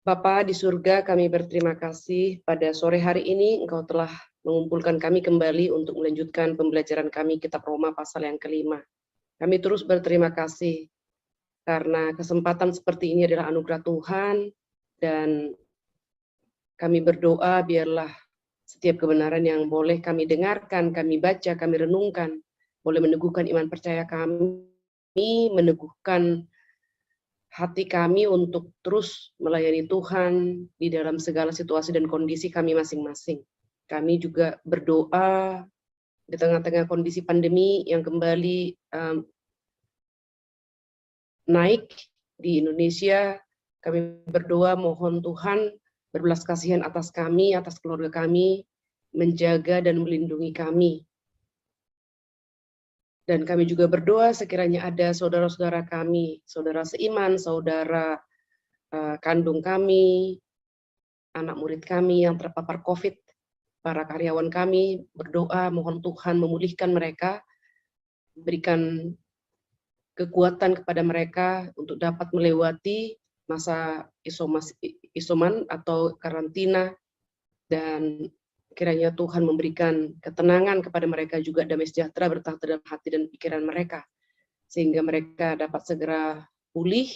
Bapa di surga, kami berterima kasih pada sore hari ini Engkau telah mengumpulkan kami kembali untuk melanjutkan pembelajaran kami Kitab Roma pasal yang kelima. Kami terus berterima kasih karena kesempatan seperti ini adalah anugerah Tuhan, dan kami berdoa biarlah setiap kebenaran yang boleh kami dengarkan, kami baca, kami renungkan, boleh meneguhkan iman percaya kami, meneguhkan hati kami untuk terus melayani Tuhan di dalam segala situasi dan kondisi kami masing-masing. Kami juga berdoa di tengah-tengah kondisi pandemi yang kembali naik di Indonesia. Kami berdoa mohon Tuhan berbelas kasihan atas kami, atas keluarga kami, menjaga dan melindungi kami. Dan kami juga berdoa sekiranya ada saudara-saudara kami, saudara seiman, saudara kandung kami, anak murid kami yang terpapar COVID, para karyawan kami, berdoa mohon Tuhan memulihkan mereka, berikan kekuatan kepada mereka untuk dapat melewati masa isoman atau karantina, dan kiranya Tuhan memberikan ketenangan kepada mereka, juga damai sejahtera bertahta dalam hati dan pikiran mereka, sehingga mereka dapat segera pulih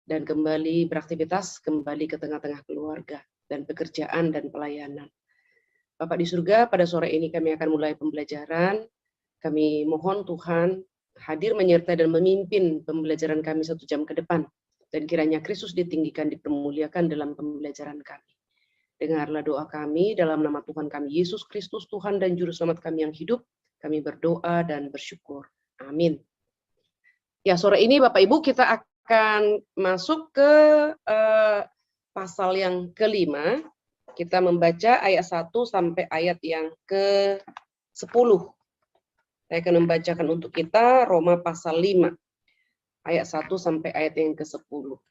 dan kembali beraktivitas, kembali ke tengah-tengah keluarga dan pekerjaan dan pelayanan. Bapak di surga, pada sore ini kami akan mulai pembelajaran. Kami mohon Tuhan hadir menyertai dan memimpin pembelajaran kami 1 jam ke depan. Dan kiranya Kristus ditinggikan, dipermuliakan dalam pembelajaran kami. Dengarlah doa kami dalam nama Tuhan kami Yesus Kristus, Tuhan dan Juru Selamat kami yang hidup. Kami berdoa dan bersyukur. Amin. Ya, sore ini Bapak Ibu kita akan masuk ke pasal yang kelima. Kita membaca ayat 1 sampai ayat yang ke-10. Saya akan membacakan untuk kita Roma pasal 5, ayat 1 sampai ayat yang ke-10.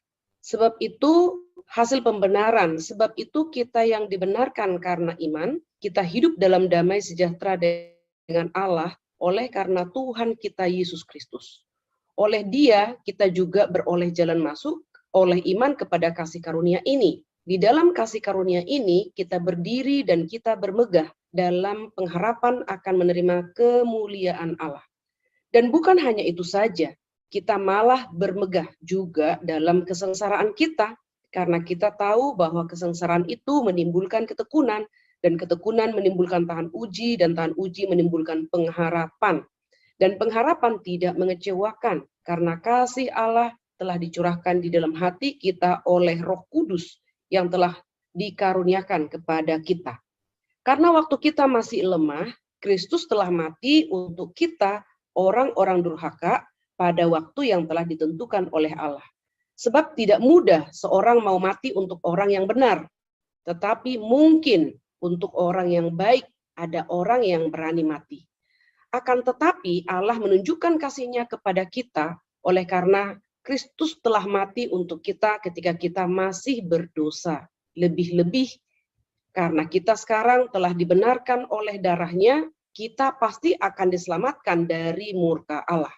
Sebab itu hasil pembenaran, sebab itu kita yang dibenarkan karena iman, kita hidup dalam damai sejahtera dengan Allah oleh karena Tuhan kita Yesus Kristus. Oleh Dia kita juga beroleh jalan masuk oleh iman kepada kasih karunia ini. Di dalam kasih karunia ini kita berdiri dan kita bermegah dalam pengharapan akan menerima kemuliaan Allah. Dan bukan hanya itu saja, kita malah bermegah juga dalam kesengsaraan kita, karena kita tahu bahwa kesengsaraan itu menimbulkan ketekunan, dan ketekunan menimbulkan tahan uji, dan tahan uji menimbulkan pengharapan. Dan pengharapan tidak mengecewakan, karena kasih Allah telah dicurahkan di dalam hati kita oleh Roh Kudus yang telah dikaruniakan kepada kita. Karena waktu kita masih lemah, Kristus telah mati untuk kita, orang-orang durhaka, pada waktu yang telah ditentukan oleh Allah. Sebab tidak mudah seorang mau mati untuk orang yang benar, tetapi mungkin untuk orang yang baik ada orang yang berani mati. Akan tetapi Allah menunjukkan kasih-Nya kepada kita oleh karena Kristus telah mati untuk kita ketika kita masih berdosa. Lebih-lebih karena kita sekarang telah dibenarkan oleh darah-Nya, kita pasti akan diselamatkan dari murka Allah.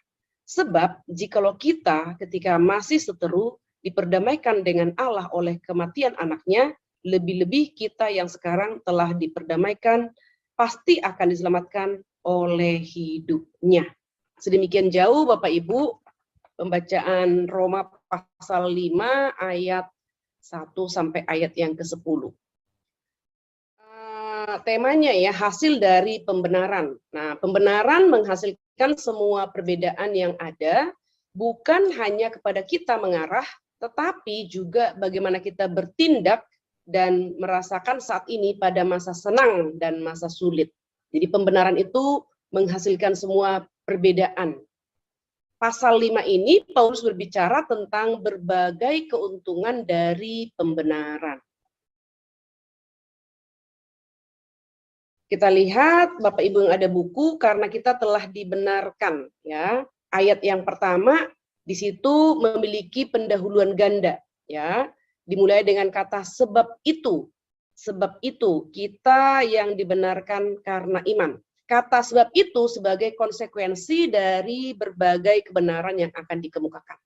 Sebab jikalau kita ketika masih seteru diperdamaikan dengan Allah oleh kematian anaknya, lebih-lebih kita yang sekarang telah diperdamaikan pasti akan diselamatkan oleh hidupnya. Sedemikian jauh Bapak Ibu pembacaan Roma pasal 5 ayat 1 sampai ayat yang ke-10. Temanya ya, hasil dari pembenaran. Nah, pembenaran menghasilkan semua perbedaan yang ada, bukan hanya kepada kita mengarah, tetapi juga bagaimana kita bertindak dan merasakan saat ini pada masa senang dan masa sulit. Jadi pembenaran itu menghasilkan semua perbedaan. Pasal 5 ini Paulus berbicara tentang berbagai keuntungan dari pembenaran. Kita lihat Bapak Ibu yang ada buku, karena kita telah dibenarkan ya. Ayat yang pertama di situ memiliki pendahuluan ganda ya. Dimulai dengan kata sebab itu. Sebab itu kita yang dibenarkan karena iman. Kata sebab itu sebagai konsekuensi dari berbagai kebenaran yang akan dikemukakan.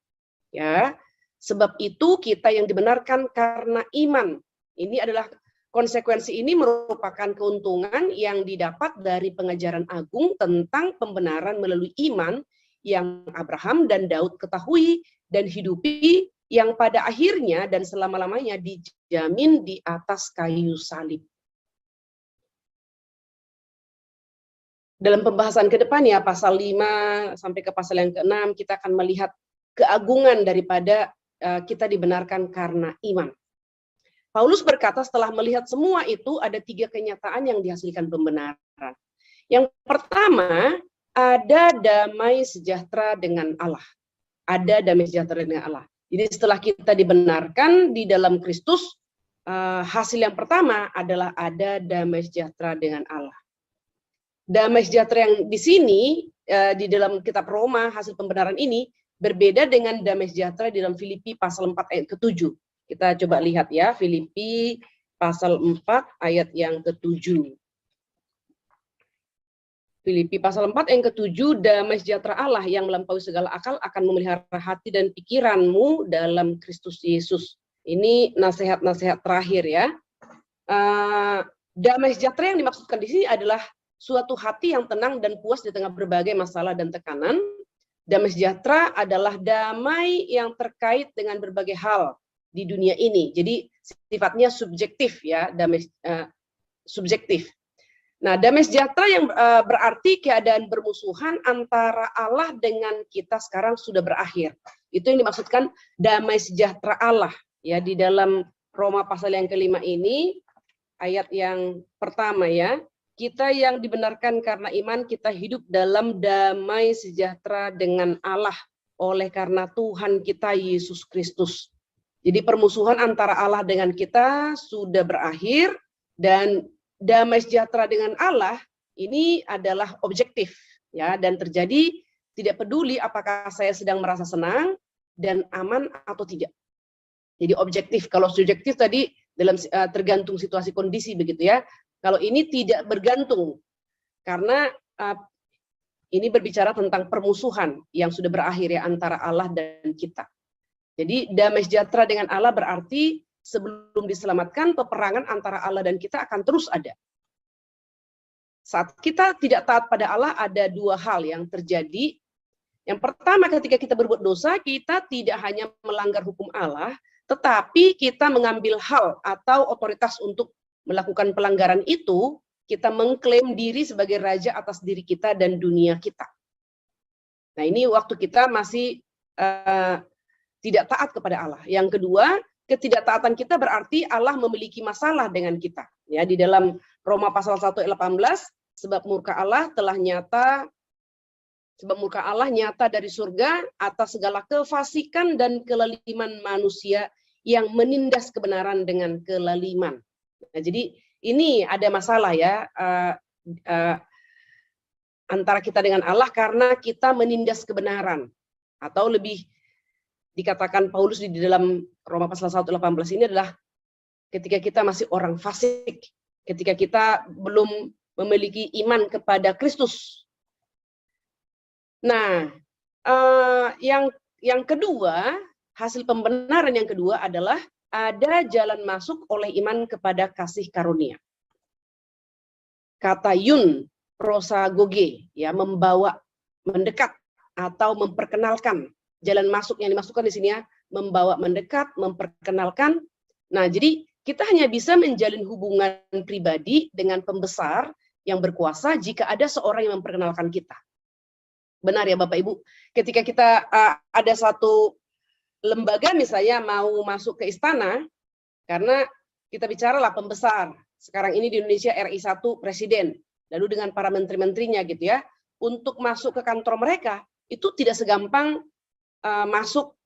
Ya. Sebab itu kita yang dibenarkan karena iman. Ini adalah konsekuensi ini merupakan keuntungan yang didapat dari pengajaran agung tentang pembenaran melalui iman yang Abraham dan Daud ketahui dan hidupi, yang pada akhirnya dan selama-lamanya dijamin di atas kayu salib. Dalam pembahasan ke depan ya, pasal 5 sampai ke pasal yang ke-6, kita akan melihat keagungan daripada kita dibenarkan karena iman. Paulus berkata setelah melihat semua itu ada 3 kenyataan yang dihasilkan pembenaran. Yang pertama, ada damai sejahtera dengan Allah. Ada damai sejahtera dengan Allah. Jadi setelah kita dibenarkan di dalam Kristus, hasil yang pertama adalah ada damai sejahtera dengan Allah. Damai sejahtera yang di sini, di dalam kitab Roma, hasil pembenaran ini, berbeda dengan damai sejahtera di dalam Filipi pasal 4 ayat ke-7. Kita coba lihat ya, Filipi pasal 4 ayat yang ke-7. Filipi pasal 4 yang ke-7, damai sejahtera Allah yang melampaui segala akal akan memelihara hati dan pikiranmu dalam Kristus Yesus. Ini nasihat-nasihat terakhir ya. Damai sejahtera yang dimaksudkan di sini adalah suatu hati yang tenang dan puas di tengah berbagai masalah dan tekanan. Damai sejahtera adalah damai yang terkait dengan berbagai hal di dunia ini. Jadi sifatnya subjektif ya, damai subjektif. Nah, damai sejahtera yang berarti keadaan bermusuhan antara Allah dengan kita sekarang sudah berakhir. Itu yang dimaksudkan damai sejahtera Allah ya, di dalam Roma pasal yang ke-5 ini ayat yang pertama ya. Kita yang dibenarkan karena iman, kita hidup dalam damai sejahtera dengan Allah oleh karena Tuhan kita Yesus Kristus. Jadi permusuhan antara Allah dengan kita sudah berakhir, dan damai sejahtera dengan Allah ini adalah objektif ya, dan terjadi tidak peduli apakah saya sedang merasa senang dan aman atau tidak. Jadi objektif. Kalau subjektif tadi dalam tergantung situasi kondisi begitu ya. Kalau ini tidak bergantung, karena ini berbicara tentang permusuhan yang sudah berakhir ya antara Allah dan kita. Jadi damai sejahtera dengan Allah berarti sebelum diselamatkan, peperangan antara Allah dan kita akan terus ada. Saat kita tidak taat pada Allah, ada 2 hal yang terjadi. Yang pertama, ketika kita berbuat dosa, kita tidak hanya melanggar hukum Allah, tetapi kita mengambil hal atau otoritas untuk melakukan pelanggaran itu. Kita mengklaim diri sebagai raja atas diri kita dan dunia kita. Nah, ini waktu kita masih tidak taat kepada Allah. Yang kedua, ketidaktaatan kita berarti Allah memiliki masalah dengan kita. Ya, di dalam Roma pasal 1 ayat 18, sebab murka Allah nyata dari surga atas segala kefasikan dan kelaliman manusia yang menindas kebenaran dengan kelaliman. Nah, jadi ini ada masalah ya antara kita dengan Allah karena kita menindas kebenaran, atau lebih dikatakan Paulus di dalam Roma pasal 1:18 ini adalah ketika kita masih orang fasik, ketika kita belum memiliki iman kepada Kristus. Nah, yang kedua, hasil pembenaran yang kedua adalah ada jalan masuk oleh iman kepada kasih karunia. Kata yun prosagoge ya, membawa, mendekat atau memperkenalkan. Jalan masuk yang dimasukkan di sini ya, membawa, mendekat, memperkenalkan. Nah, jadi kita hanya bisa menjalin hubungan pribadi dengan pembesar yang berkuasa jika ada seorang yang memperkenalkan kita. Benar ya Bapak Ibu? Ketika kita ada satu lembaga misalnya mau masuk ke istana, karena kita bicaralah pembesar, sekarang ini di Indonesia RI 1 Presiden, lalu dengan para menteri-menterinya gitu ya, untuk masuk ke kantor mereka, itu tidak segampang masuk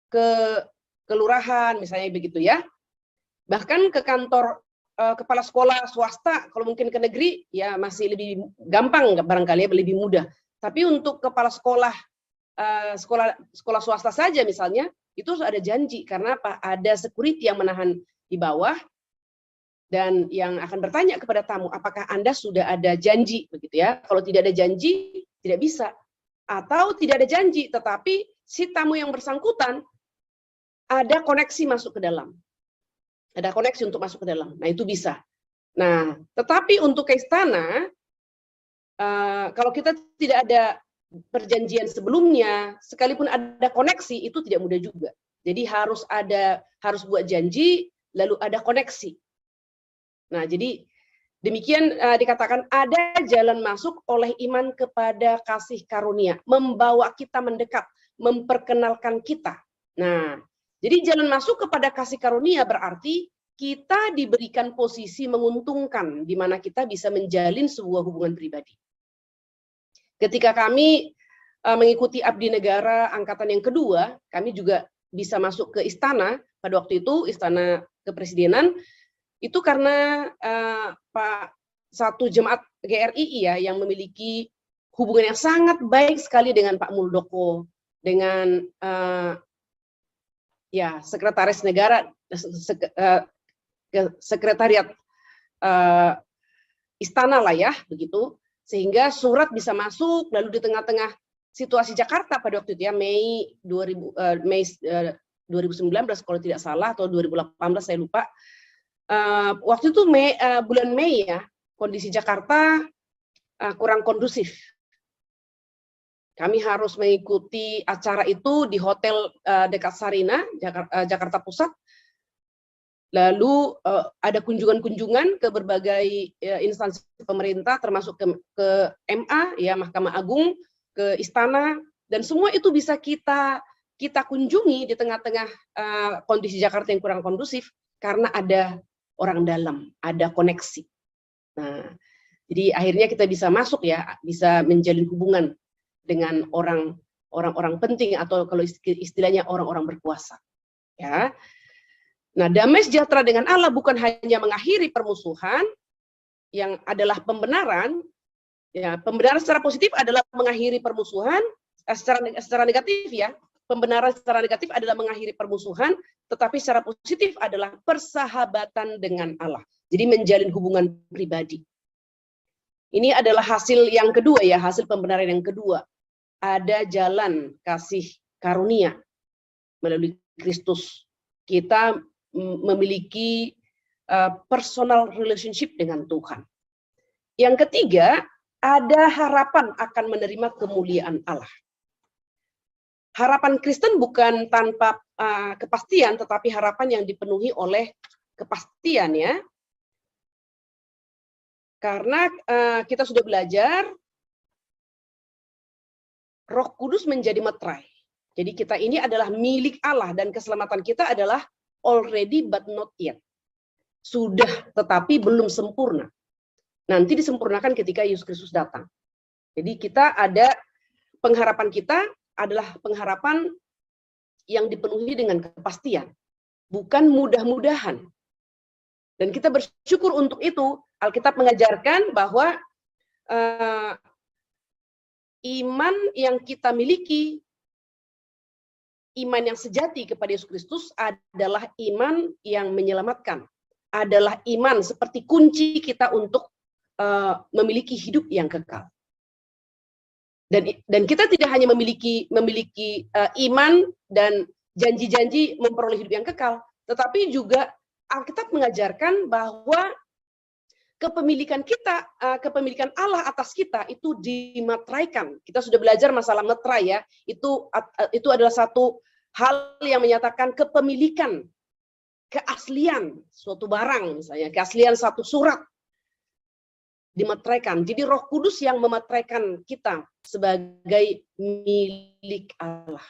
ke kelurahan misalnya begitu ya. Bahkan ke kantor kepala sekolah swasta, kalau mungkin ke negeri, ya masih lebih gampang barangkali ya, lebih mudah. Tapi untuk kepala sekolah, sekolah swasta saja misalnya, itu harus ada janji, karena apa? Ada security yang menahan di bawah, dan yang akan bertanya kepada tamu, apakah Anda sudah ada janji, begitu ya? Kalau tidak ada janji, tidak bisa. Atau tidak ada janji, tetapi si tamu yang bersangkutan ada koneksi masuk ke dalam. Ada koneksi untuk masuk ke dalam. Nah, itu bisa. Nah, tetapi untuk ke istana, kalau kita tidak ada perjanjian sebelumnya, sekalipun ada koneksi, itu tidak mudah juga. Jadi harus buat janji, lalu ada koneksi. Nah, jadi demikian dikatakan ada jalan masuk oleh iman kepada kasih karunia, membawa kita mendekat, memperkenalkan kita. Nah, jadi jalan masuk kepada kasih karunia berarti kita diberikan posisi menguntungkan, di mana kita bisa menjalin sebuah hubungan pribadi. Ketika kami mengikuti Abdi Negara Angkatan yang kedua, kami juga bisa masuk ke istana, pada waktu itu Istana Kepresidenan, itu karena satu jemaat GRII ya, yang memiliki hubungan yang sangat baik sekali dengan Pak Muldoko, dengan Sekretaris Negara, Sekretariat Istana lah ya, begitu, sehingga surat bisa masuk. Lalu di tengah-tengah situasi Jakarta pada waktu itu ya, Mei 2019 kalau tidak salah, atau 2018 saya lupa, waktu itu bulan Mei ya, kondisi Jakarta kurang kondusif. Kami harus mengikuti acara itu di hotel dekat Sarina, Jakarta Pusat. Lalu ada kunjungan-kunjungan ke berbagai instansi pemerintah, termasuk ke MA, ya, Mahkamah Agung, ke Istana, dan semua itu bisa kita kunjungi di tengah-tengah kondisi Jakarta yang kurang kondusif, karena ada orang dalam, ada koneksi. Nah, jadi akhirnya kita bisa masuk ya, bisa menjalin hubungan dengan orang-orang penting, atau kalau istilahnya orang-orang berkuasa. Ya. Nah, damai sejahtera dengan Allah bukan hanya mengakhiri permusuhan yang adalah pembenaran. Ya, pembenaran secara positif adalah mengakhiri permusuhan, secara negatif ya. Pembenaran secara negatif adalah mengakhiri permusuhan, tetapi secara positif adalah persahabatan dengan Allah. Jadi menjalin hubungan pribadi. Ini adalah hasil yang kedua ya, hasil pembenaran yang kedua. Ada jalan kasih karunia melalui Kristus. Kita memiliki personal relationship dengan Tuhan. Yang ketiga, ada harapan akan menerima kemuliaan Allah. Harapan Kristen bukan tanpa kepastian, tetapi harapan yang dipenuhi oleh kepastian ya. Karena kita sudah belajar, Roh Kudus menjadi meterai. Jadi kita ini adalah milik Allah, dan keselamatan kita adalah already but not yet. Sudah tetapi belum sempurna. Nanti disempurnakan ketika Yesus Kristus datang. Jadi kita ada, pengharapan kita adalah pengharapan yang dipenuhi dengan kepastian, bukan mudah-mudahan. Dan kita bersyukur untuk itu. Alkitab mengajarkan bahwa iman yang kita miliki, iman yang sejati kepada Yesus Kristus adalah iman yang menyelamatkan. Adalah iman seperti kunci kita untuk memiliki hidup yang kekal. Dan kita tidak hanya memiliki iman dan janji-janji memperoleh hidup yang kekal, tetapi juga Alkitab mengajarkan bahwa kepemilikan kita, kepemilikan Allah atas kita itu dimateraikan. Kita sudah belajar masalah meterai ya. Itu adalah satu hal yang menyatakan kepemilikan, keaslian suatu barang, misalnya keaslian satu surat dimateraikan. Jadi Roh Kudus yang memateraikan kita sebagai milik Allah.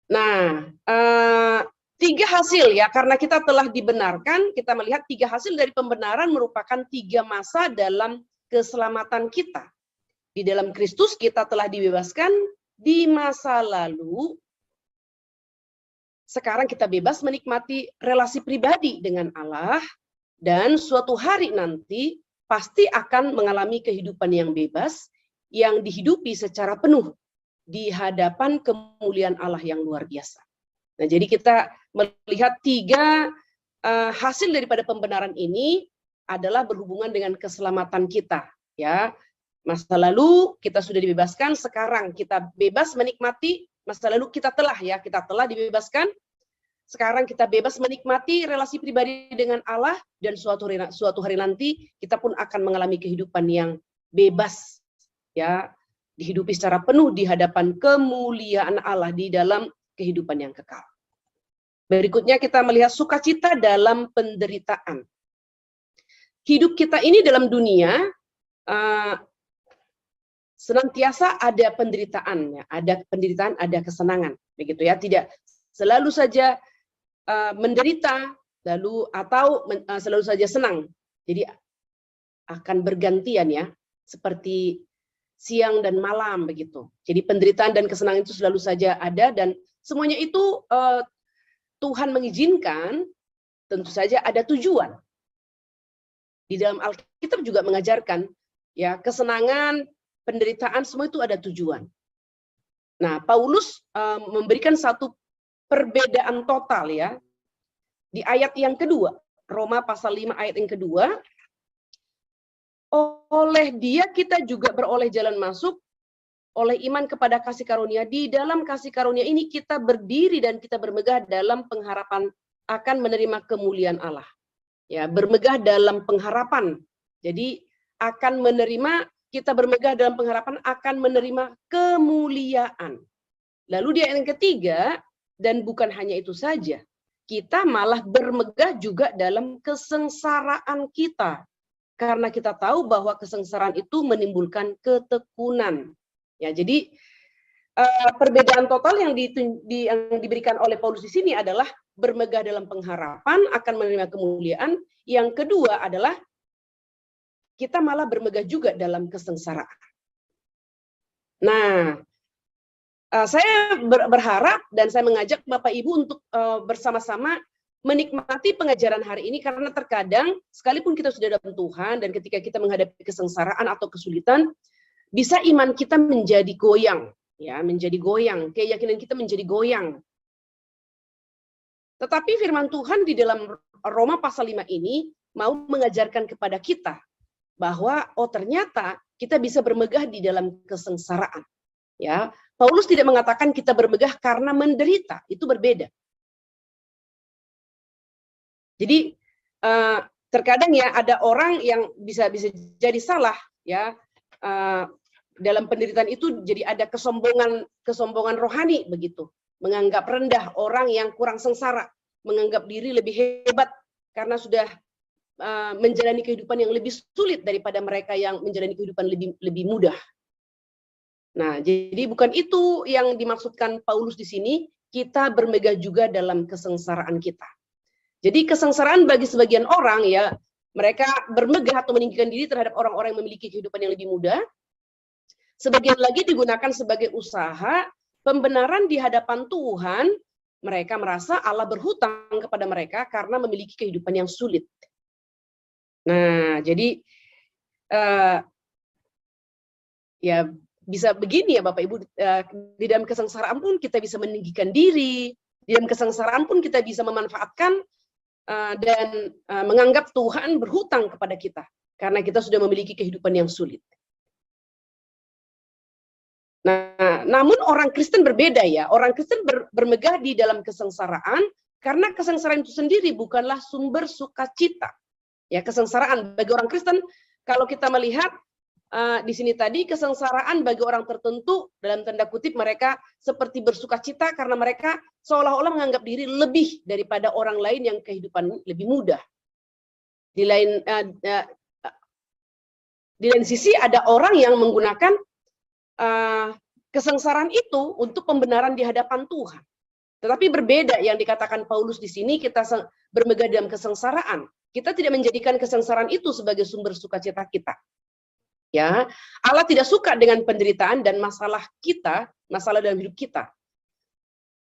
Nah, 3 hasil ya, karena kita telah dibenarkan, kita melihat 3 hasil dari pembenaran merupakan 3 masa dalam keselamatan kita. Di dalam Kristus kita telah dibebaskan di masa lalu. Sekarang kita bebas menikmati relasi pribadi dengan Allah, dan suatu hari nanti pasti akan mengalami kehidupan yang bebas, yang dihidupi secara penuh di hadapan kemuliaan Allah yang luar biasa. Nah, jadi kita melihat 3 hasil daripada pembenaran ini adalah berhubungan dengan keselamatan kita. Ya, masa lalu kita sudah dibebaskan, sekarang kita bebas menikmati masa lalu kita telah dibebaskan. Sekarang kita bebas menikmati relasi pribadi dengan Allah, dan suatu hari nanti kita pun akan mengalami kehidupan yang bebas, ya, dihidupi secara penuh di hadapan kemuliaan Allah di dalam kehidupan yang kekal. Berikutnya kita melihat sukacita dalam penderitaan. Hidup kita ini dalam dunia senantiasa ada penderitaan, ya, ada penderitaan, ada kesenangan, begitu ya. Tidak selalu saja menderita, selalu saja senang. Jadi akan bergantian, ya, seperti siang dan malam begitu. Jadi penderitaan dan kesenangan itu selalu saja ada, dan semuanya itu Tuhan mengizinkan, tentu saja ada tujuan. Di dalam Alkitab juga mengajarkan, ya, kesenangan, penderitaan, semua itu ada tujuan. Nah, Paulus memberikan satu perbedaan total, ya, di ayat yang kedua, Roma pasal 5 ayat yang kedua. Oleh Dia kita juga beroleh jalan masuk oleh iman kepada kasih karunia. Di dalam kasih karunia ini kita berdiri dan kita bermegah dalam pengharapan akan menerima kemuliaan Allah. Ya, bermegah dalam pengharapan. Jadi akan menerima, kita bermegah dalam pengharapan akan menerima kemuliaan. Lalu di ayat yang ketiga, dan bukan hanya itu saja, kita malah bermegah juga dalam kesengsaraan kita. Karena kita tahu bahwa kesengsaraan itu menimbulkan ketekunan. Ya, jadi perbedaan total yang diberikan oleh Paulus di sini adalah bermegah dalam pengharapan akan menerima kemuliaan. Yang kedua adalah kita malah bermegah juga dalam kesengsaraan. Nah, saya berharap dan saya mengajak Bapak Ibu untuk bersama-sama menikmati pengajaran hari ini, karena terkadang sekalipun kita sudah dalam Tuhan dan ketika kita menghadapi kesengsaraan atau kesulitan, bisa iman kita menjadi goyang, ya, menjadi goyang, keyakinan kita menjadi goyang. Tetapi firman Tuhan di dalam Roma pasal 5 ini mau mengajarkan kepada kita bahwa ternyata kita bisa bermegah di dalam kesengsaraan. Ya, Paulus tidak mengatakan kita bermegah karena menderita, itu berbeda. Jadi terkadang, ya, ada orang yang bisa jadi salah, ya, dalam penderitaan itu jadi ada kesombongan rohani begitu, menganggap rendah orang yang kurang sengsara, menganggap diri lebih hebat karena sudah menjalani kehidupan yang lebih sulit daripada mereka yang menjalani kehidupan lebih mudah. Nah, jadi bukan itu yang dimaksudkan Paulus di sini. Kita bermegah juga dalam kesengsaraan kita. Jadi kesengsaraan bagi sebagian orang, ya, mereka bermegah atau meninggikan diri terhadap orang-orang yang memiliki kehidupan yang lebih mudah. Sebagian lagi digunakan sebagai usaha pembenaran di hadapan Tuhan. Mereka merasa Allah berhutang kepada mereka karena memiliki kehidupan yang sulit. Nah, jadi ya bisa begini, ya Bapak Ibu, di dalam kesengsaraan pun kita bisa meninggikan diri, di dalam kesengsaraan pun kita bisa memanfaatkan dan menganggap Tuhan berhutang kepada kita karena kita sudah memiliki kehidupan yang sulit. Nah, namun orang Kristen berbeda, ya. Orang Kristen bermegah di dalam kesengsaraan karena kesengsaraan itu sendiri bukanlah sumber sukacita. Ya, kesengsaraan bagi orang Kristen, kalau kita melihat di sini tadi, kesengsaraan bagi orang tertentu dalam tanda kutip mereka seperti bersukacita karena mereka seolah-olah menganggap diri lebih daripada orang lain yang kehidupan lebih mudah. Di lain sisi ada orang yang menggunakan kesengsaraan itu untuk pembenaran di hadapan Tuhan. Tetapi berbeda yang dikatakan Paulus di sini, kita bermegah dalam kesengsaraan. Kita tidak menjadikan kesengsaraan itu sebagai sumber sukacita kita. Ya, Allah tidak suka dengan penderitaan dan masalah dalam hidup kita.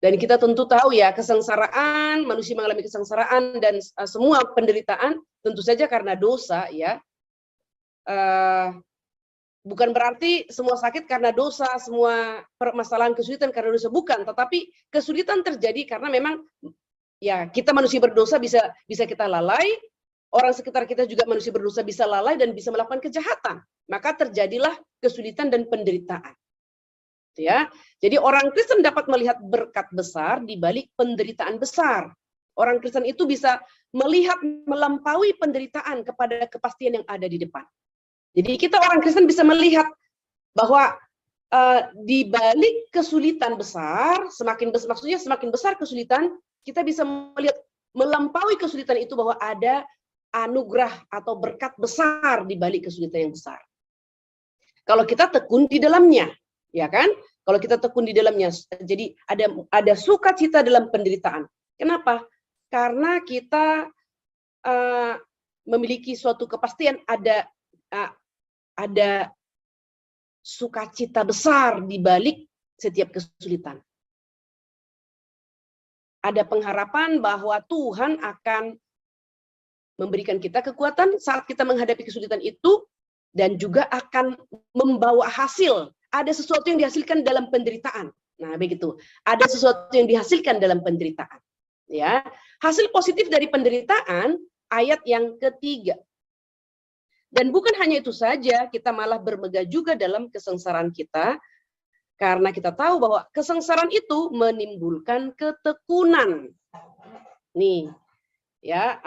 Dan kita tentu tahu, ya, kesengsaraan, manusia mengalami kesengsaraan dan semua penderitaan tentu saja karena dosa, ya. Bukan berarti semua sakit karena dosa, semua permasalahan kesulitan karena dosa, bukan. Tetapi kesulitan terjadi karena memang, ya, kita manusia berdosa bisa kita lalai. Orang sekitar kita juga manusia berdosa bisa lalai dan bisa melakukan kejahatan. Maka terjadilah kesulitan dan penderitaan. Ya, jadi orang Kristen dapat melihat berkat besar di balik penderitaan besar. Orang Kristen itu bisa melihat melampaui penderitaan kepada kepastian yang ada di depan. Jadi kita orang Kristen bisa melihat bahwa di balik kesulitan besar, maksudnya semakin besar kesulitan, kita bisa melihat melampaui kesulitan itu bahwa ada anugerah atau berkat besar di balik kesulitan yang besar. Kalau kita tekun di dalamnya, ya kan? Kalau kita tekun di dalamnya, jadi ada sukacita dalam penderitaan. Kenapa? Karena kita memiliki suatu kepastian, ada sukacita besar di balik setiap kesulitan. Ada pengharapan bahwa Tuhan akan memberikan kita kekuatan saat kita menghadapi kesulitan itu, dan juga akan membawa hasil. Ada sesuatu yang dihasilkan dalam penderitaan. Nah, begitu. Ada sesuatu yang dihasilkan dalam penderitaan. Ya, hasil positif dari penderitaan, ayat yang ketiga. Dan bukan hanya itu saja, kita malah bermegah juga dalam kesengsaraan kita, karena kita tahu bahwa kesengsaraan itu menimbulkan ketekunan. Nih, ya.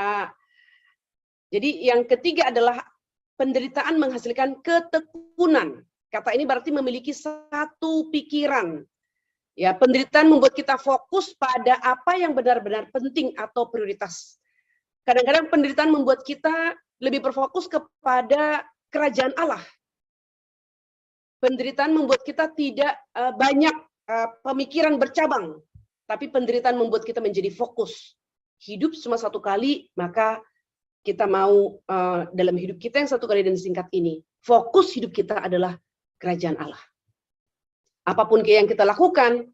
Jadi yang ketiga adalah penderitaan menghasilkan ketekunan. Kata ini berarti memiliki satu pikiran. Ya, penderitaan membuat kita fokus pada apa yang benar-benar penting atau prioritas. Kadang-kadang penderitaan membuat kita lebih berfokus kepada kerajaan Allah. Penderitaan membuat kita tidak banyak pemikiran bercabang, tapi penderitaan membuat kita menjadi fokus. Hidup cuma satu kali, maka kita mau dalam hidup kita yang satu kali dan singkat ini, fokus hidup kita adalah kerajaan Allah. Apapun yang kita lakukan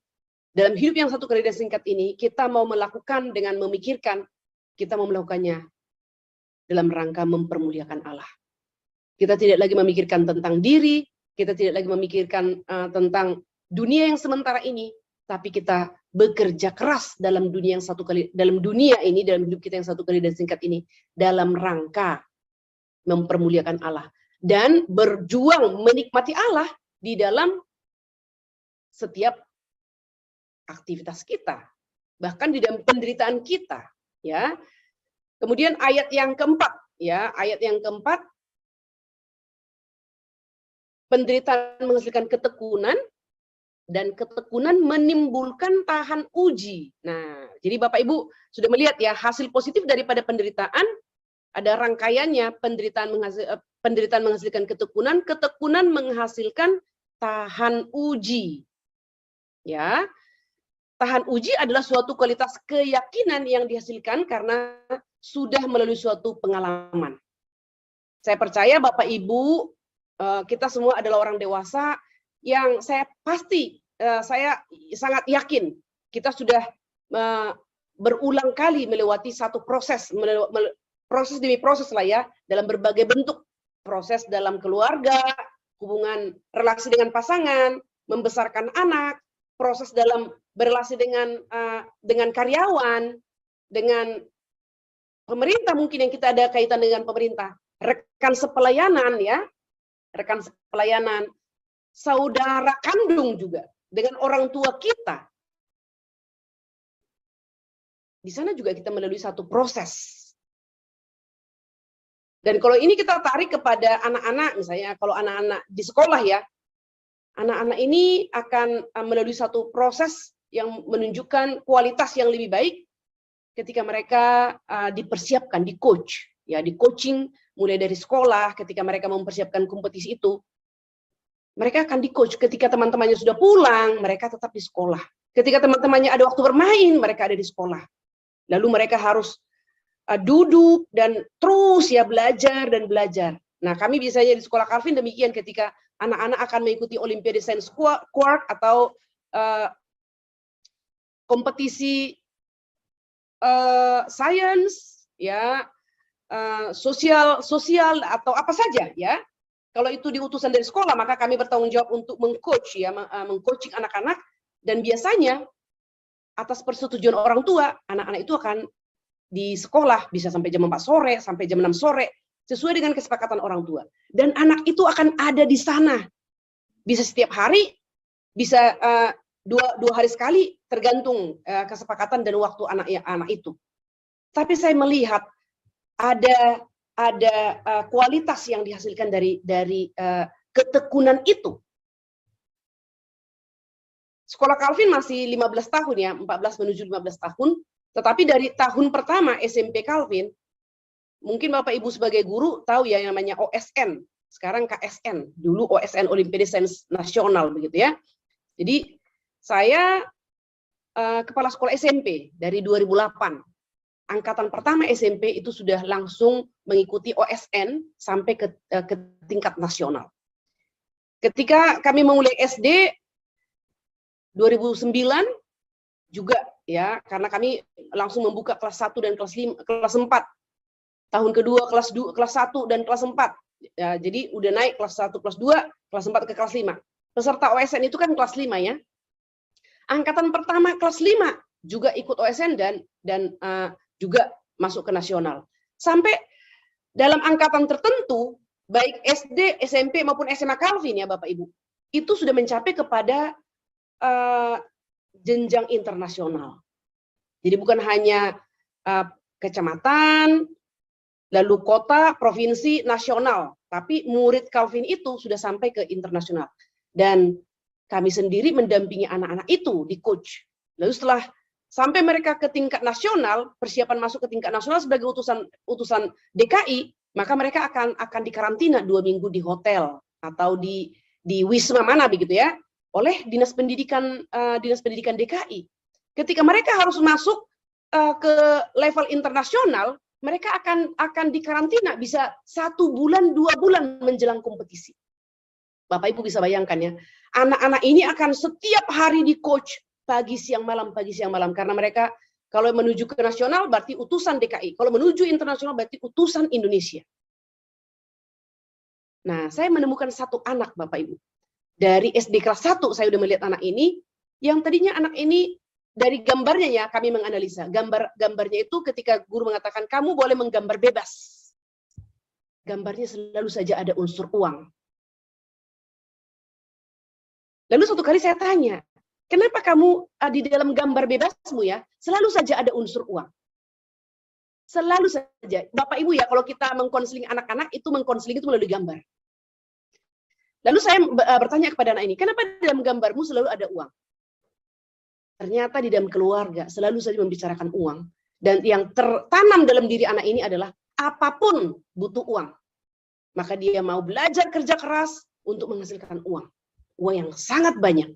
dalam hidup yang satu kali dan singkat ini, kita mau melakukan dengan memikirkan, kita mau melakukannya dalam rangka mempermuliakan Allah. Kita tidak lagi memikirkan tentang diri, kita tidak lagi memikirkan tentang dunia yang sementara ini, tapi kita bekerja keras dalam dunia yang satu kali, dalam dunia ini, dalam hidup kita yang satu kali dan singkat ini, dalam rangka mempermuliakan Allah dan berjuang menikmati Allah di dalam setiap aktivitas kita, bahkan di dalam penderitaan kita, ya. Kemudian ayat yang keempat, ya, ayat yang keempat, penderitaan menghasilkan ketekunan, dan ketekunan menimbulkan tahan uji. Nah, jadi Bapak Ibu sudah melihat ya, hasil positif daripada penderitaan, ada rangkaiannya, penderitaan menghasilkan ketekunan, ketekunan menghasilkan tahan uji. Ya, tahan uji adalah suatu kualitas keyakinan yang dihasilkan karena sudah melalui suatu pengalaman. Saya percaya Bapak Ibu, kita semua adalah orang dewasa yang saya sangat yakin kita sudah berulang kali melewati satu proses, proses demi proses lah ya, dalam berbagai bentuk. Proses dalam keluarga, hubungan relasi dengan pasangan, membesarkan anak, proses dalam berrelasi dengan karyawan, dengan pemerintah mungkin yang kita ada kaitan dengan pemerintah, rekan sepelayanan ya, rekan sepelayanan, saudara kandung juga, dengan orang tua kita. Di sana juga kita melalui satu proses. Dan kalau ini kita tarik kepada anak-anak, misalnya kalau anak-anak di sekolah ya, anak-anak ini akan melalui satu proses yang menunjukkan kualitas yang lebih baik ketika mereka dipersiapkan, di coach, ya, di coaching mulai dari sekolah, ketika mereka mempersiapkan kompetisi itu, mereka akan di coach. Ketika teman-temannya sudah pulang, mereka tetap di sekolah. Ketika teman-temannya ada waktu bermain, mereka ada di sekolah. Lalu mereka harus duduk dan terus ya belajar dan belajar. Nah, kami biasanya di sekolah Calvin demikian, ketika anak-anak akan mengikuti Olimpiade Sains Quark atau kompetisi sains, ya, sosial atau apa saja, ya. Kalau itu diutusan dari sekolah, maka kami bertanggung jawab untuk mengcoach, ya, mengcoaching anak-anak, dan biasanya atas persetujuan orang tua, anak-anak itu akan di sekolah bisa sampai jam 4 sore, sampai jam 6 sore, sesuai dengan kesepakatan orang tua. Dan anak itu akan ada di sana. Bisa setiap hari, bisa dua hari sekali, tergantung kesepakatan dan waktu anak itu. Tapi saya melihat ada kualitas yang dihasilkan dari ketekunan itu. Sekolah Calvin masih 15 tahun ya, 14 menuju 15 tahun, tetapi dari tahun pertama SMP Calvin, mungkin Bapak Ibu sebagai guru tahu ya yang namanya OSN, sekarang KSN, dulu OSN Olimpiade Sains Nasional begitu ya. Jadi saya kepala sekolah SMP dari 2008. Angkatan pertama SMP itu sudah langsung mengikuti OSN sampai ke tingkat nasional. Ketika kami memulai SD 2009 juga ya, karena kami langsung membuka kelas 1 dan kelas 4. Tahun kedua kelas 1 dan kelas 4. Ya, jadi udah naik kelas 1, kelas 2, kelas 4 ke kelas 5. Peserta OSN itu kan kelas 5 ya. Angkatan pertama kelas 5 juga ikut OSN dan juga masuk ke nasional. Sampai dalam angkatan tertentu, baik SD, SMP maupun SMA Calvin ya Bapak Ibu, itu sudah mencapai kepada jenjang internasional. Jadi bukan hanya kecamatan, lalu kota, provinsi, nasional, tapi murid Calvin itu sudah sampai ke internasional. Dan kami sendiri mendampingi anak-anak itu di coach. Lalu setelah sampai mereka ke tingkat nasional, persiapan masuk ke tingkat nasional sebagai utusan DKI, maka mereka akan dikarantina 2 minggu di hotel atau di wisma mana begitu ya, oleh dinas pendidikan DKI. Ketika mereka harus masuk ke level internasional, mereka akan dikarantina bisa 1 bulan, 2 bulan menjelang kompetisi. Bapak Ibu bisa bayangkan ya, anak-anak ini akan setiap hari di coach pagi siang malam, karena mereka kalau menuju ke nasional berarti utusan DKI, kalau menuju internasional berarti utusan Indonesia. Nah, saya menemukan satu anak Bapak Ibu. Dari SD kelas 1 saya udah melihat anak ini, yang tadinya anak ini dari gambarnya ya kami menganalisa. Gambarnya itu ketika guru mengatakan kamu boleh menggambar bebas. Gambarnya selalu saja ada unsur uang. Lalu suatu kali saya tanya, kenapa kamu di dalam gambar bebasmu ya, selalu saja ada unsur uang? Selalu saja. Bapak Ibu ya, kalau kita mengkonseling anak-anak, itu mengkonseling itu melalui gambar. Lalu saya bertanya kepada anak ini, kenapa dalam gambarmu selalu ada uang? Ternyata di dalam keluarga selalu saja membicarakan uang. Dan yang tertanam dalam diri anak ini adalah apapun butuh uang. Maka dia mau belajar kerja keras untuk menghasilkan uang. Uang yang sangat banyak.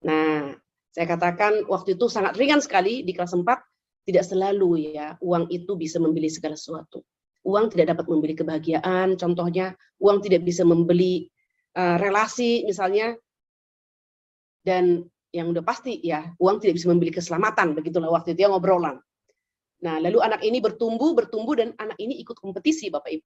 Nah, saya katakan waktu itu sangat ringan sekali di kelas 4, tidak selalu ya uang itu bisa membeli segala sesuatu. Uang tidak dapat membeli kebahagiaan, contohnya uang tidak bisa membeli relasi misalnya, dan yang udah pasti ya uang tidak bisa membeli keselamatan, begitulah waktu itu ya ngobrolan. Nah lalu anak ini bertumbuh dan anak ini ikut kompetisi Bapak Ibu,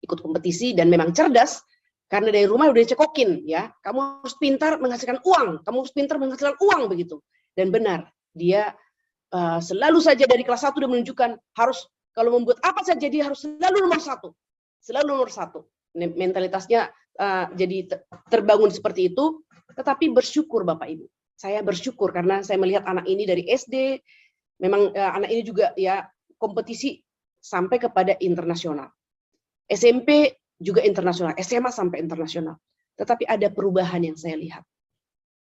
ikut kompetisi dan memang cerdas karena dari rumah udah dicekokin ya, kamu harus pintar menghasilkan uang, kamu harus pintar menghasilkan uang begitu. Dan benar dia selalu saja dari kelas 1 udah menunjukkan harus kalau membuat apa saja dia harus selalu nomor 1, selalu nomor 1. Mentalitasnya jadi terbangun seperti itu. Tetapi bersyukur Bapak Ibu, saya bersyukur karena saya melihat anak ini dari SD, memang anak ini juga ya kompetisi sampai kepada internasional. SMP juga internasional, SMA sampai internasional. Tetapi ada perubahan yang saya lihat.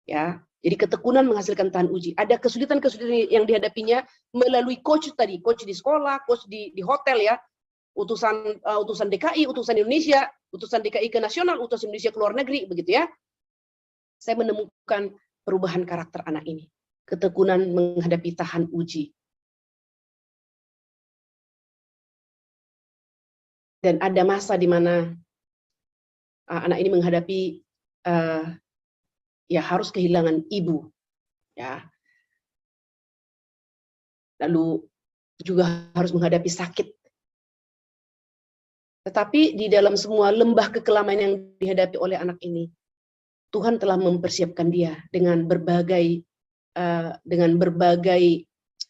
Ya, jadi ketekunan menghasilkan tahan uji. Ada kesulitan-kesulitan yang dihadapinya melalui coach tadi, coach di sekolah, coach di hotel ya, utusan DKI, utusan Indonesia, utusan DKI ke nasional, utusan Indonesia ke luar negeri, begitu ya. Saya menemukan perubahan karakter anak ini, ketekunan menghadapi tahan uji. Dan ada masa di mana anak ini menghadapi ya harus kehilangan ibu, ya. Lalu juga harus menghadapi sakit. Tetapi di dalam semua lembah kekelaman yang dihadapi oleh anak ini, Tuhan telah mempersiapkan dia dengan berbagai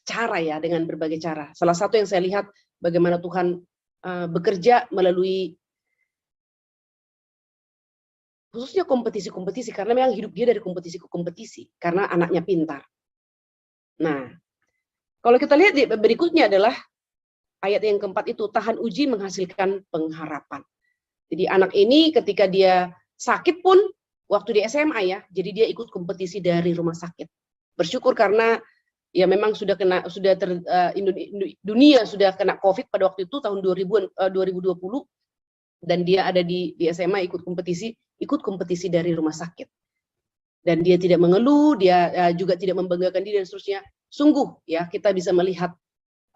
cara ya, dengan berbagai cara. Salah satu yang saya lihat bagaimana Tuhan bekerja melalui khususnya kompetisi-kompetisi, karena memang hidup dia dari kompetisi ke kompetisi, karena anaknya pintar. Nah, kalau kita lihat berikutnya adalah ayat yang keempat itu, tahan uji menghasilkan pengharapan. Jadi anak ini ketika dia sakit pun, waktu di SMA ya, jadi dia ikut kompetisi dari rumah sakit. Bersyukur karena ya memang dunia sudah kena COVID pada waktu itu tahun 2020, dan dia ada di SMA ikut kompetisi dari rumah sakit. Dan dia tidak mengeluh, dia juga tidak membanggakan diri dan seterusnya. Sungguh ya kita bisa melihat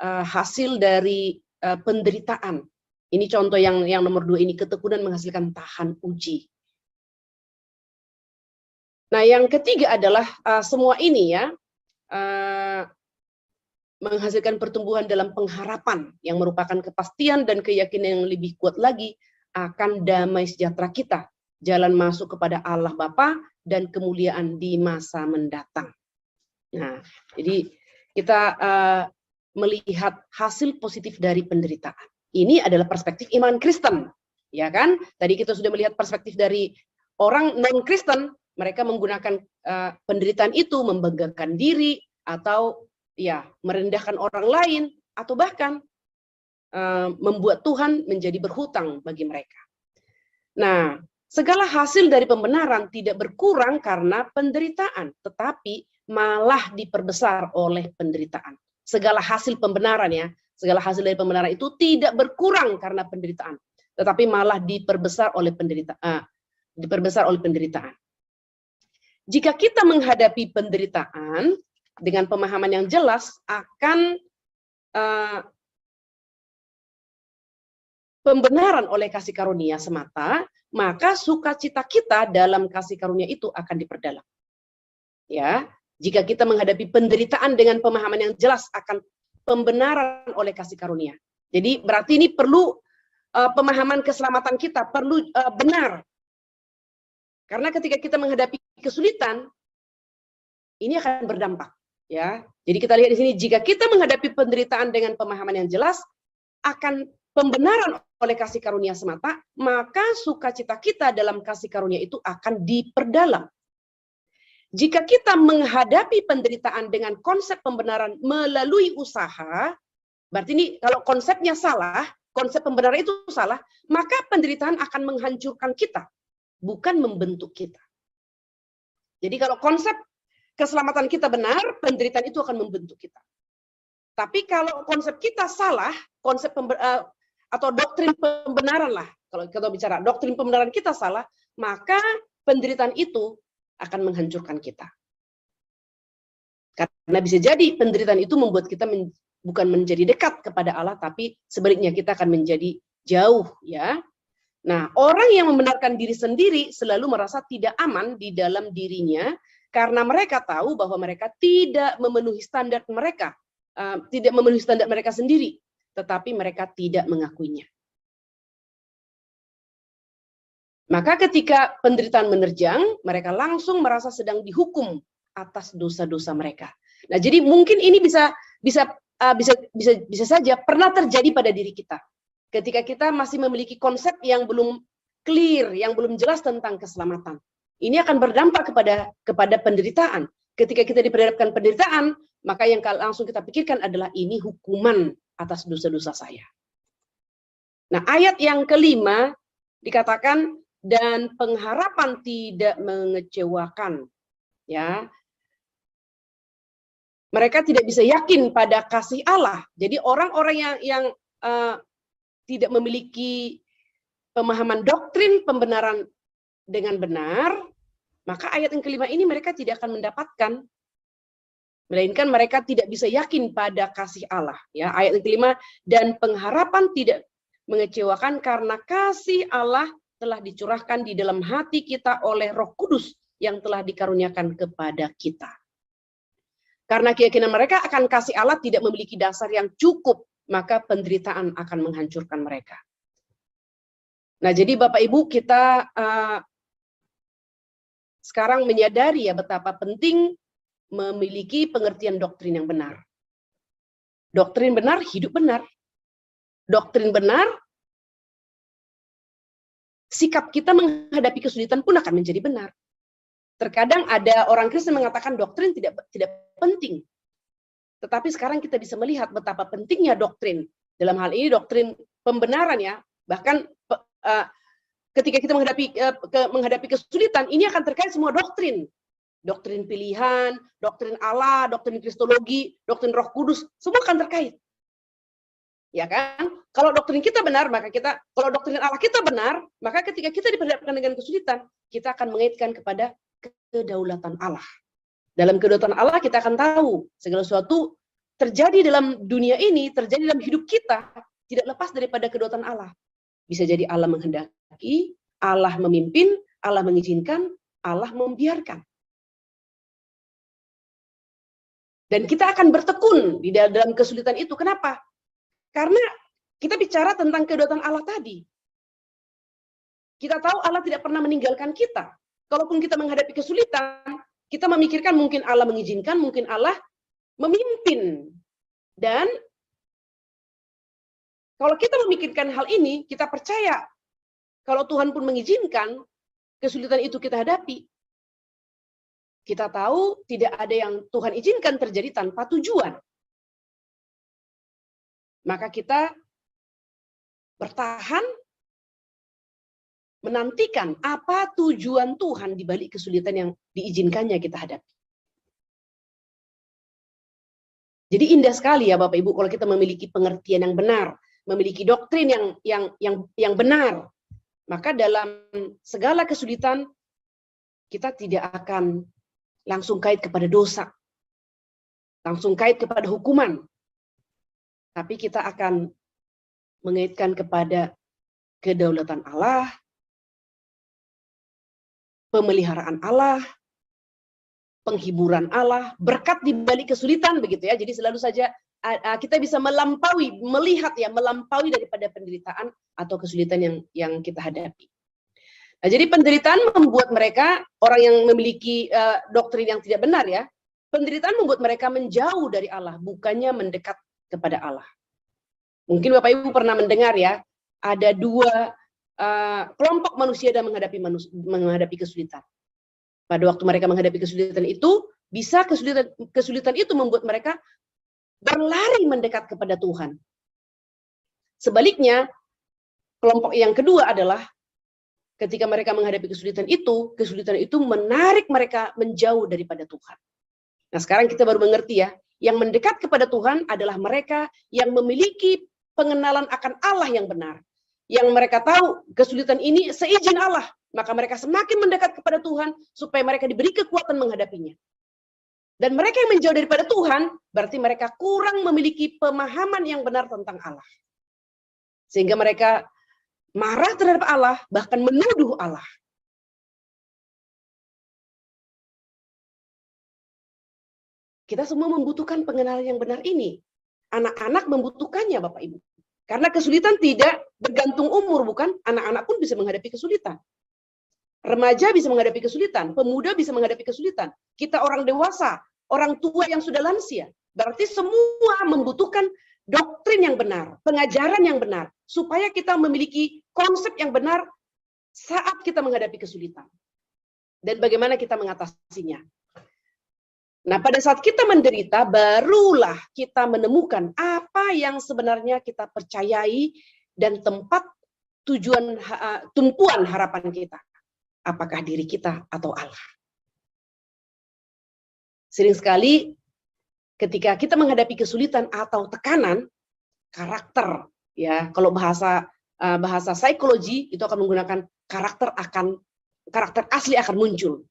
hasil dari penderitaan. Ini contoh yang nomor 2 ini, ketekunan menghasilkan tahan uji. Nah, yang ketiga adalah semua ini ya menghasilkan pertumbuhan dalam pengharapan yang merupakan kepastian dan keyakinan yang lebih kuat lagi akan damai sejahtera kita, jalan masuk kepada Allah Bapa dan kemuliaan di masa mendatang. Nah, jadi kita melihat hasil positif dari penderitaan. Ini adalah perspektif iman Kristen, ya kan? Tadi kita sudah melihat perspektif dari orang non-Kristen, mereka menggunakan penderitaan itu membanggakan diri atau ya merendahkan orang lain atau bahkan membuat Tuhan menjadi berhutang bagi mereka. Nah, segala hasil dari pembenaran tidak berkurang karena penderitaan, tetapi malah diperbesar oleh penderitaan. Segala hasil pembenaran ya, segala hasil dari pembenaran itu tidak berkurang karena penderitaan, tetapi malah diperbesar oleh penderitaan. Jika kita menghadapi penderitaan dengan pemahaman yang jelas akan pembenaran oleh kasih karunia semata, maka sukacita kita dalam kasih karunia itu akan diperdalam. Ya, jika kita menghadapi penderitaan dengan pemahaman yang jelas akan pembenaran oleh kasih karunia. Jadi berarti ini perlu pemahaman keselamatan kita perlu benar. Karena ketika kita menghadapi kesulitan, ini akan berdampak. Ya, jadi kita lihat di sini, jika kita menghadapi penderitaan dengan pemahaman yang jelas akan pembenaran oleh kasih karunia semata, maka sukacita kita dalam kasih karunia itu akan diperdalam. Jika kita menghadapi penderitaan dengan konsep pembenaran melalui usaha, berarti ini kalau konsepnya salah, konsep pembenaran itu salah, maka penderitaan akan menghancurkan kita, bukan membentuk kita. Jadi kalau konsep keselamatan kita benar, penderitaan itu akan membentuk kita. Tapi kalau konsep kita salah, konsep atau doktrin pembenaran lah, kalau kita bicara doktrin pembenaran kita salah, maka penderitaan itu akan menghancurkan kita. Karena bisa jadi penderitaan itu membuat kita bukan menjadi dekat kepada Allah, tapi sebaliknya kita akan menjadi jauh, ya. Nah, orang yang membenarkan diri sendiri selalu merasa tidak aman di dalam dirinya karena mereka tahu bahwa mereka tidak memenuhi standar mereka, tidak memenuhi standar mereka sendiri, tetapi mereka tidak mengakuinya. Maka ketika penderitaan menerjang, mereka langsung merasa sedang dihukum atas dosa-dosa mereka. Nah, jadi mungkin ini bisa saja pernah terjadi pada diri kita. Ketika kita masih memiliki konsep yang belum clear, yang belum jelas tentang keselamatan. Ini akan berdampak kepada penderitaan. Ketika kita diperhadapkan penderitaan, maka yang langsung kita pikirkan adalah ini hukuman atas dosa-dosa saya. Nah, ayat yang kelima dikatakan, dan pengharapan tidak mengecewakan, ya. Mereka tidak bisa yakin pada kasih Allah. Jadi orang-orang yang tidak memiliki pemahaman doktrin pembenaran dengan benar, maka ayat yang kelima ini mereka tidak akan mendapatkan, melainkan mereka tidak bisa yakin pada kasih Allah. Ya, ayat yang kelima, dan pengharapan tidak mengecewakan karena kasih Allah telah dicurahkan di dalam hati kita oleh Roh Kudus yang telah dikaruniakan kepada kita. Karena keyakinan mereka akan kasih Allah tidak memiliki dasar yang cukup, maka penderitaan akan menghancurkan mereka. Nah, jadi Bapak Ibu, kita sekarang menyadari ya betapa penting memiliki pengertian doktrin yang benar. Doktrin benar, hidup benar. Doktrin benar sikap kita menghadapi kesulitan pun akan menjadi benar. Terkadang ada orang Kristen mengatakan doktrin tidak penting. Tetapi sekarang kita bisa melihat betapa pentingnya doktrin. Dalam hal ini doktrin pembenaran ya. Bahkan ketika kita menghadapi kesulitan, ini akan terkait semua doktrin. Doktrin pilihan, doktrin Allah, doktrin Kristologi, doktrin Roh Kudus, semua akan terkait. Ya kan? Kalau doktrin kita benar, kalau doktrin Allah kita benar, maka ketika kita diperhadapkan dengan kesulitan, kita akan mengaitkan kepada kedaulatan Allah. Dalam kedaulatan Allah kita akan tahu segala sesuatu terjadi dalam dunia ini, terjadi dalam hidup kita, tidak lepas daripada kedaulatan Allah. Bisa jadi Allah menghendaki, Allah memimpin, Allah mengizinkan, Allah membiarkan. Dan kita akan bertekun di dalam kesulitan itu. Kenapa? Karena kita bicara tentang kedaulatan Allah tadi. Kita tahu Allah tidak pernah meninggalkan kita. Kalaupun kita menghadapi kesulitan, kita memikirkan mungkin Allah mengizinkan, mungkin Allah memimpin. Dan kalau kita memikirkan hal ini, kita percaya kalau Tuhan pun mengizinkan kesulitan itu kita hadapi. Kita tahu tidak ada yang Tuhan izinkan terjadi tanpa tujuan. Maka kita bertahan menantikan apa tujuan Tuhan di balik kesulitan yang diizinkannya kita hadapi. Jadi indah sekali ya Bapak Ibu kalau kita memiliki pengertian yang benar, memiliki doktrin yang benar. Maka dalam segala kesulitan kita tidak akan langsung kait kepada dosa, langsung kait kepada hukuman, tapi kita akan mengaitkan kepada kedaulatan Allah, pemeliharaan Allah, penghiburan Allah, berkat di balik kesulitan begitu ya. Jadi selalu saja kita bisa melampaui daripada penderitaan atau kesulitan yang kita hadapi. Nah, jadi penderitaan membuat mereka, orang yang memiliki doktrin yang tidak benar ya, penderitaan membuat mereka menjauh dari Allah, bukannya mendekat kepada Allah. Mungkin Bapak Ibu pernah mendengar ya, ada dua kelompok manusia yang menghadapi kesulitan. Pada waktu mereka menghadapi kesulitan itu, bisa kesulitan itu membuat mereka berlari mendekat kepada Tuhan. Sebaliknya, kelompok yang kedua adalah ketika mereka menghadapi kesulitan itu menarik mereka menjauh daripada Tuhan. Nah, sekarang kita baru mengerti ya, yang mendekat kepada Tuhan adalah mereka yang memiliki pengenalan akan Allah yang benar. Yang mereka tahu kesulitan ini seizin Allah, maka mereka semakin mendekat kepada Tuhan supaya mereka diberi kekuatan menghadapinya. Dan mereka yang menjauh daripada Tuhan, berarti mereka kurang memiliki pemahaman yang benar tentang Allah. Sehingga mereka marah terhadap Allah, bahkan menuduh Allah. Kita semua membutuhkan pengenalan yang benar ini. Anak-anak membutuhkannya, Bapak Ibu. Karena kesulitan tidak bergantung umur, bukan? Anak-anak pun bisa menghadapi kesulitan. Remaja bisa menghadapi kesulitan, pemuda bisa menghadapi kesulitan. Kita orang dewasa, orang tua yang sudah lansia. Berarti semua membutuhkan doktrin yang benar, pengajaran yang benar, supaya kita memiliki konsep yang benar saat kita menghadapi kesulitan. Dan bagaimana kita mengatasinya. Nah, pada saat kita menderita, barulah kita menemukan apa yang sebenarnya kita percayai dan tempat tujuan, tumpuan harapan kita. Apakah diri kita atau Allah? Sering sekali ketika kita menghadapi kesulitan atau tekanan, karakter, ya, kalau bahasa psikologi itu akan menggunakan karakter asli akan muncul.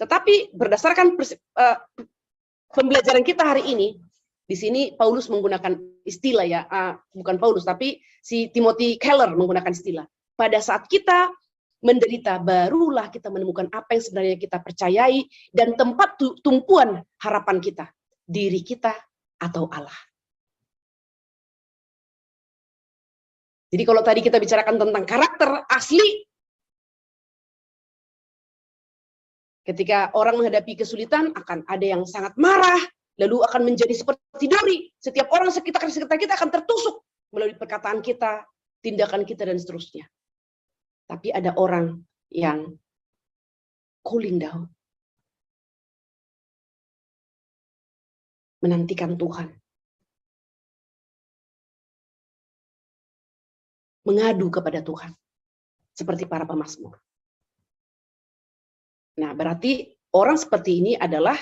Tetapi berdasarkan pembelajaran kita hari ini, di sini Paulus menggunakan istilah ya, bukan Paulus tapi si Timothy Keller menggunakan istilah. Pada saat kita menderita, barulah kita menemukan apa yang sebenarnya kita percayai dan tempat tumpuan harapan kita, diri kita atau Allah. Jadi kalau tadi kita bicarakan tentang karakter asli, ketika orang menghadapi kesulitan akan ada yang sangat marah, lalu akan menjadi seperti duri. Setiap orang sekitar kita akan tertusuk melalui perkataan kita, tindakan kita dan seterusnya. Tapi ada orang yang cooling down, menantikan Tuhan, mengadu kepada Tuhan, seperti para pemazmur. Nah, berarti orang seperti ini adalah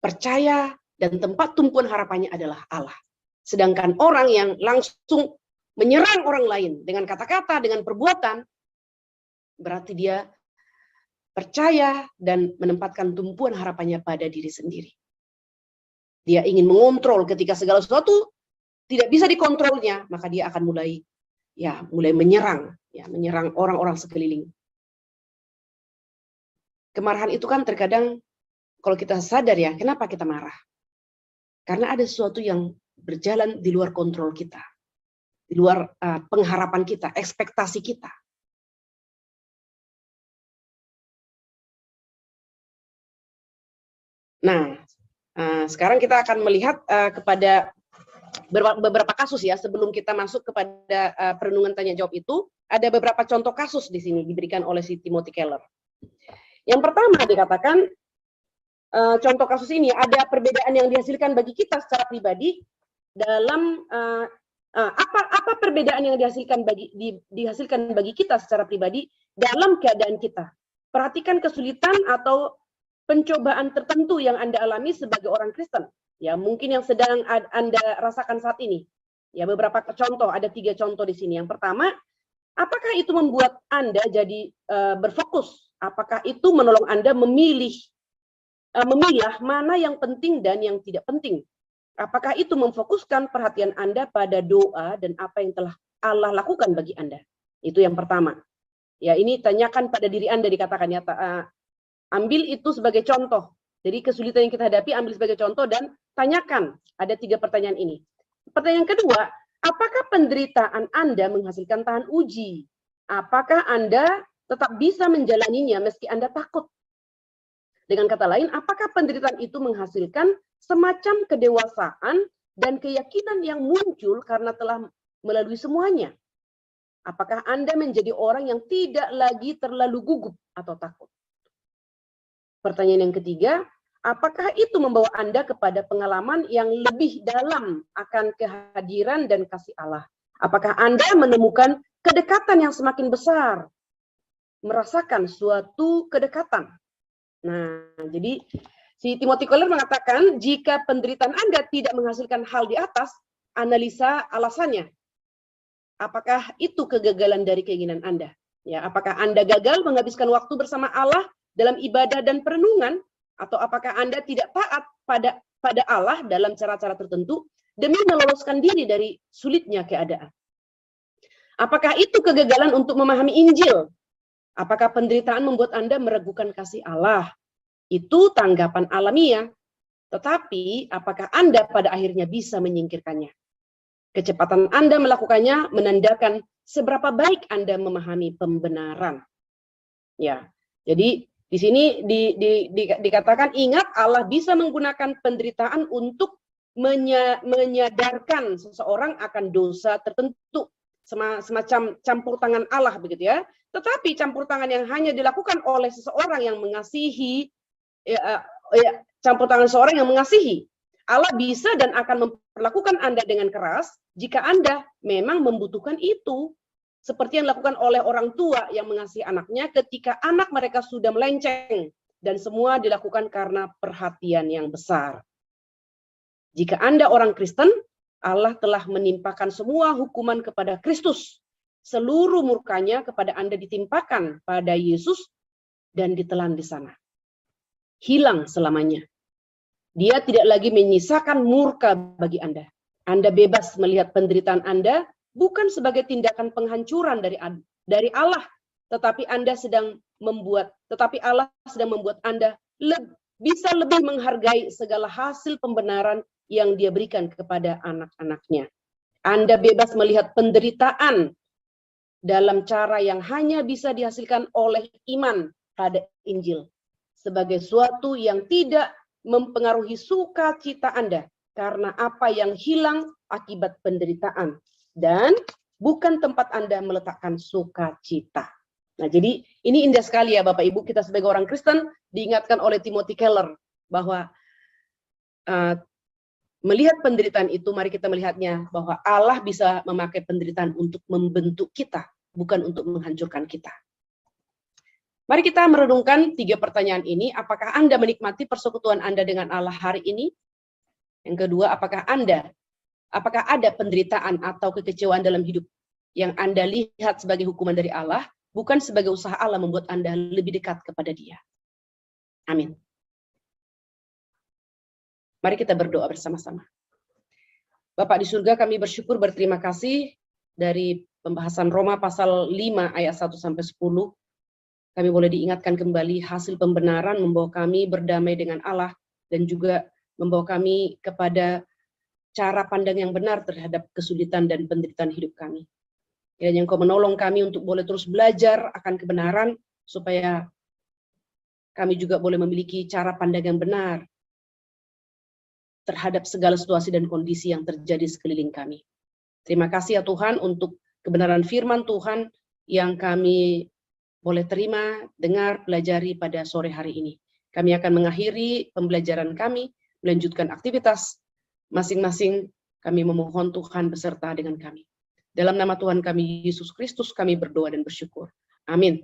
percaya dan tempat tumpuan harapannya adalah Allah. Sedangkan orang yang langsung menyerang orang lain dengan kata-kata, dengan perbuatan, berarti dia percaya dan menempatkan tumpuan harapannya pada diri sendiri. Dia ingin mengontrol ketika segala sesuatu tidak bisa dikontrolnya, maka dia akan mulai menyerang, menyerang orang-orang sekeliling. Kemarahan itu kan terkadang kalau kita sadar ya, kenapa kita marah? Karena ada sesuatu yang berjalan di luar kontrol kita, di luar pengharapan kita, ekspektasi kita. Nah, sekarang kita akan melihat kepada beberapa kasus ya, sebelum kita masuk kepada perenungan tanya jawab itu, ada beberapa contoh kasus di sini diberikan oleh si Timothy Keller. Yang pertama dikatakan, contoh kasus ini ada perbedaan yang dihasilkan bagi kita secara pribadi dalam apa perbedaan yang dihasilkan bagi kita secara pribadi dalam keadaan kita. Perhatikan kesulitan atau pencobaan tertentu yang Anda alami sebagai orang Kristen. Ya, mungkin yang sedang Anda rasakan saat ini. Ya, beberapa contoh, ada 3 contoh di sini. Yang pertama, apakah itu membuat Anda jadi berfokus? Apakah itu menolong Anda memilah mana yang penting dan yang tidak penting? Apakah itu memfokuskan perhatian Anda pada doa dan apa yang telah Allah lakukan bagi Anda? Itu yang pertama. Ya, ini tanyakan pada diri Anda, dikatakan ya, ambil itu sebagai contoh. Jadi kesulitan yang kita hadapi ambil sebagai contoh dan tanyakan. Ada 3 pertanyaan ini. Pertanyaan kedua, apakah penderitaan Anda menghasilkan tahan uji? Apakah Anda tetap bisa menjalaninya meski Anda takut? Dengan kata lain, apakah penderitaan itu menghasilkan semacam kedewasaan dan keyakinan yang muncul karena telah melalui semuanya? Apakah Anda menjadi orang yang tidak lagi terlalu gugup atau takut? Pertanyaan yang ketiga, apakah itu membawa Anda kepada pengalaman yang lebih dalam akan kehadiran dan kasih Allah? Apakah Anda menemukan kedekatan yang semakin besar? Merasakan suatu kedekatan. Nah, jadi si Timothy Keller mengatakan, jika penderitaan Anda tidak menghasilkan hal di atas, analisa alasannya. Apakah itu kegagalan dari keinginan Anda? Ya, apakah Anda gagal menghabiskan waktu bersama Allah dalam ibadah dan perenungan, atau apakah Anda tidak taat pada Allah dalam cara-cara tertentu demi meloloskan diri dari sulitnya keadaan? Apakah itu kegagalan untuk memahami Injil? Apakah penderitaan membuat Anda meragukan kasih Allah? Itu tanggapan alamiah. Tetapi apakah Anda pada akhirnya bisa menyingkirkannya? Kecepatan Anda melakukannya menandakan seberapa baik Anda memahami pembenaran. Ya, jadi di sini dikatakan, ingat Allah bisa menggunakan penderitaan untuk menyadarkan seseorang akan dosa tertentu, semacam campur tangan Allah begitu ya. Tetapi campur tangan yang hanya dilakukan oleh seseorang yang mengasihi, campur tangan seseorang yang mengasihi. Allah bisa dan akan memperlakukan Anda dengan keras jika Anda memang membutuhkan itu. Seperti yang dilakukan oleh orang tua yang mengasihi anaknya ketika anak mereka sudah melenceng, dan semua dilakukan karena perhatian yang besar. Jika Anda orang Kristen, Allah telah menimpakan semua hukuman kepada Kristus. Seluruh murkanya kepada Anda ditimpakan pada Yesus dan ditelan di sana. Hilang selamanya. Dia tidak lagi menyisakan murka bagi Anda. Anda bebas melihat penderitaan Anda bukan sebagai tindakan penghancuran dari Allah, tetapi Allah sedang membuat Anda bisa lebih menghargai segala hasil pembenaran yang Dia berikan kepada anak-anaknya. Anda bebas melihat penderitaan dalam cara yang hanya bisa dihasilkan oleh iman pada Injil, sebagai suatu yang tidak mempengaruhi sukacita Anda karena apa yang hilang akibat penderitaan, dan bukan tempat Anda meletakkan sukacita. Nah, jadi ini indah sekali ya Bapak Ibu, kita sebagai orang Kristen diingatkan oleh Timothy Keller bahwa melihat penderitaan itu, mari kita melihatnya bahwa Allah bisa memakai penderitaan untuk membentuk kita, bukan untuk menghancurkan kita. Mari kita merenungkan 3 pertanyaan ini. Apakah Anda menikmati persekutuan Anda dengan Allah hari ini? Yang kedua, apakah ada penderitaan atau kekecewaan dalam hidup yang Anda lihat sebagai hukuman dari Allah, bukan sebagai usaha Allah membuat Anda lebih dekat kepada Dia? Amin. Mari kita berdoa bersama-sama. Bapak di surga, kami bersyukur, berterima kasih dari pembahasan Roma pasal 5 ayat 1-10. Kami boleh diingatkan kembali hasil pembenaran membawa kami berdamai dengan Allah dan juga membawa kami kepada cara pandang yang benar terhadap kesulitan dan penderitaan hidup kami. Kiranya Engkau menolong kami untuk boleh terus belajar akan kebenaran supaya kami juga boleh memiliki cara pandang yang benar terhadap segala situasi dan kondisi yang terjadi sekeliling kami. Terima kasih ya Tuhan untuk kebenaran firman Tuhan yang kami boleh terima, dengar, pelajari pada sore hari ini. Kami akan mengakhiri pembelajaran kami, melanjutkan aktivitas masing-masing. Kami memohon Tuhan beserta dengan kami. Dalam nama Tuhan kami, Yesus Kristus, kami berdoa dan bersyukur. Amin.